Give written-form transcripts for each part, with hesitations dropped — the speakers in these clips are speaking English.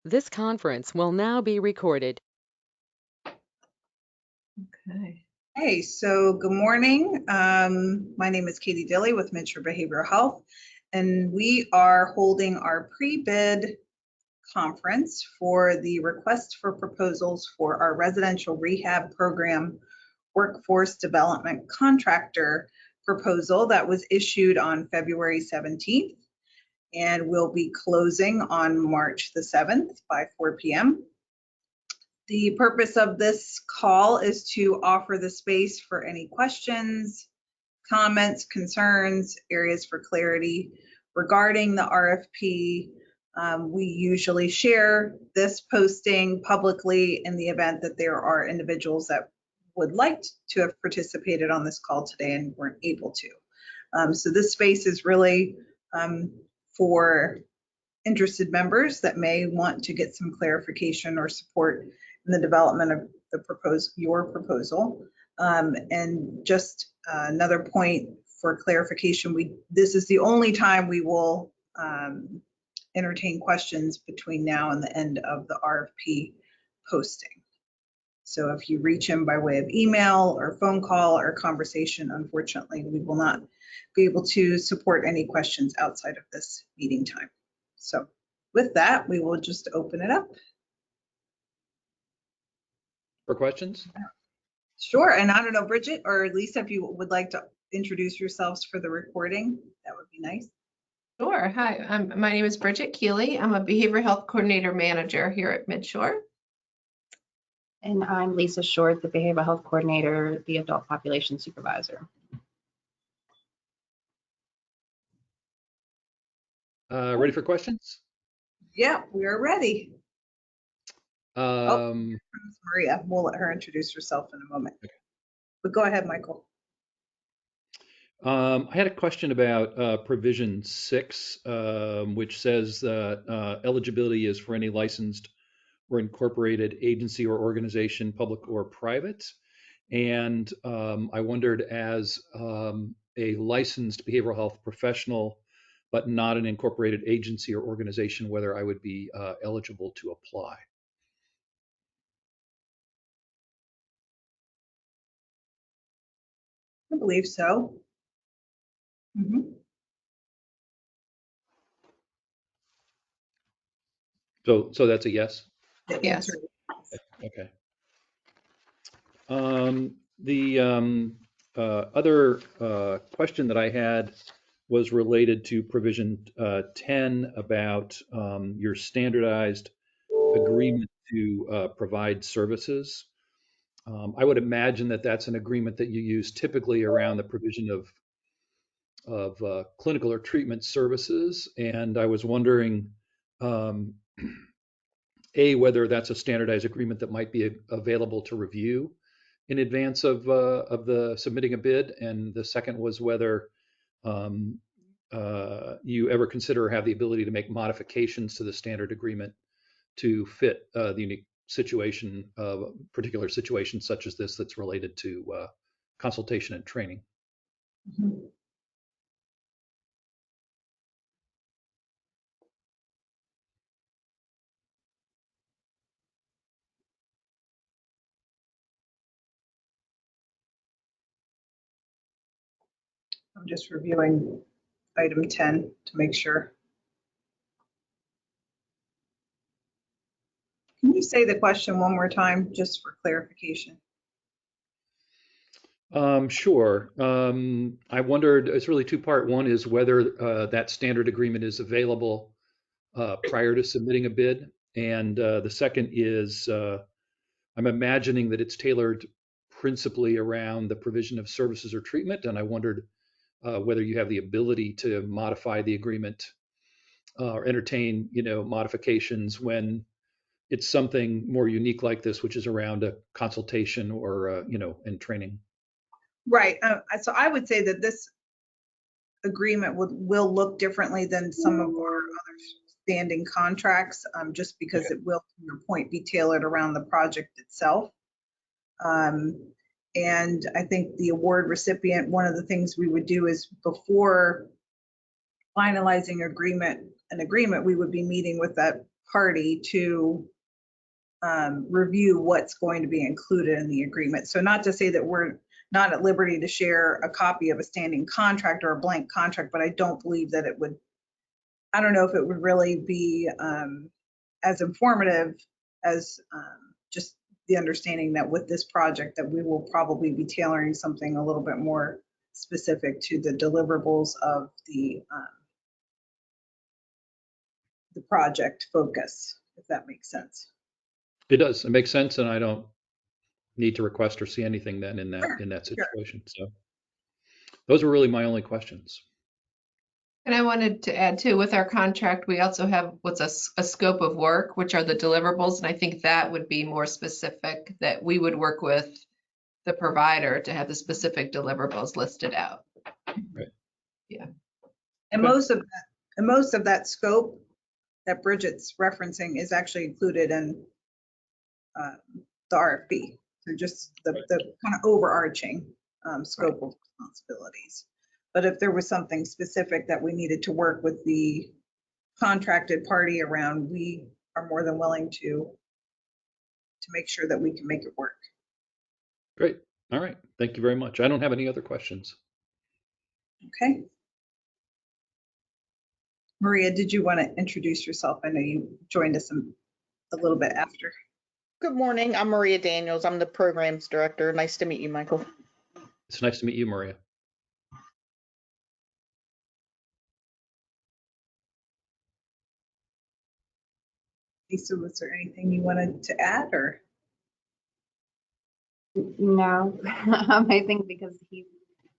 This conference will now be recorded. Okay. Hey, so good morning. My name is Katie Dilley with Midshore Behavioral Health, and we are holding our pre-bid conference for the request for proposals for our residential rehab program workforce development contractor proposal that was issued on February 17th and will be closing on March the 7th by 4 p.m. The purpose of this call is to offer the space for any questions, comments, concerns, areas for clarity regarding the RFP. We usually share this posting publicly in the event that there are individuals that would like to have participated on this call today and weren't able to. So this space is really for interested members that may want to get some clarification or support in the development of your proposal. And just another point for clarification, this is the only time we will entertain questions between now and the end of the RFP posting. So if you reach him by way of email or phone call or conversation, unfortunately, we will not be able to support any questions outside of this meeting time. So with that, we will just open it up. For questions? Sure, and I don't know, Bridget or Lisa, if you would like to introduce yourselves for the recording, that would be nice. Sure. Hi, my name is Bridget Keeley. I'm a Behavioral Health Coordinator Manager here at Midshore. And I'm Lisa Short, the Behavioral Health Coordinator, the Adult Population Supervisor. Ready for questions? Yeah, we are ready. Maria, we'll let her introduce herself in a moment. Okay. But go ahead, Michael. I had a question about provision 6, which says that eligibility is for any licensed or incorporated agency or organization, public or private. And I wondered, as a licensed behavioral health professional, but not an incorporated agency or organization, whether I would be eligible to apply. I believe so. Mm-hmm. So that's a yes? The Yes. answer is yes. Okay. The other question that I had was related to provision 10 about your standardized agreement to provide services. I would imagine that that's an agreement that you use typically around the provision of clinical or treatment services. And I was wondering, A, whether that's a standardized agreement that might be available to review in advance of the submitting a bid. And the second was whether you ever consider or have the ability to make modifications to the standard agreement to fit the unique situation of particular situations such as this that's related to consultation and training. Mm-hmm. I'm just reviewing item 10 to make sure. Can you say the question one more time, just for clarification? Sure. I wondered, it's really two-part. One is whether that standard agreement is available prior to submitting a bid. And the second is, I'm imagining that it's tailored principally around the provision of services or treatment. And I wondered whether you have the ability to modify the agreement or entertain, modifications when it's something more unique like this, which is around a consultation or, and training. Right. So I would say that this agreement will look differently than some of our other standing contracts, just because it will, to your point, be tailored around the project itself. And I think the award recipient, one of the things we would do is before finalizing agreement an agreement, we would be meeting with that party to review what's going to be included in the agreement. So not to say that we're not at liberty to share a copy of a standing contract or a blank contract, but I don't believe that it would, I don't know if it would really be as informative as just the understanding that with this project that we will probably be tailoring something a little bit more specific to the deliverables of the project focus, if that makes sense. It does. It makes sense, and I don't need to request or see anything then in that Sure. situation. So those are really my only questions. And I wanted to add too, with our contract, we also have what's a scope of work, which are the deliverables. And I think that would be more specific, that we would work with the provider to have the specific deliverables listed out. Right. Yeah. And most of that scope that Bridget's referencing is actually included in the RFP. So just the kind of overarching scope of responsibilities. But if there was something specific that we needed to work with the contracted party around, we are more than willing to make sure that we can make it work. Great. All right. Thank you very much. I don't have any other questions. Okay. Maria, did you want to introduce yourself? I know you joined us a little bit after. Good morning. I'm Maria Daniels. I'm the programs director. Nice to meet you, Michael. It's nice to meet you, Maria. Lisa, was there anything you wanted to add or? No, I think because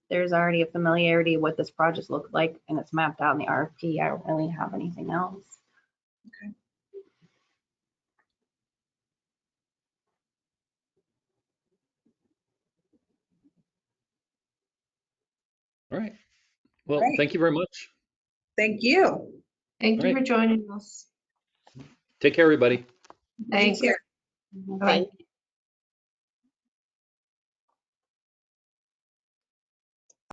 there's already a familiarity of what this project looks like and it's mapped out in the RFP. I don't really have anything else. Okay. All right. Well, Great. thank you very much. Thank you. Thank you All for right. joining us. Take care, everybody. Thanks. care. Mhm. Bye.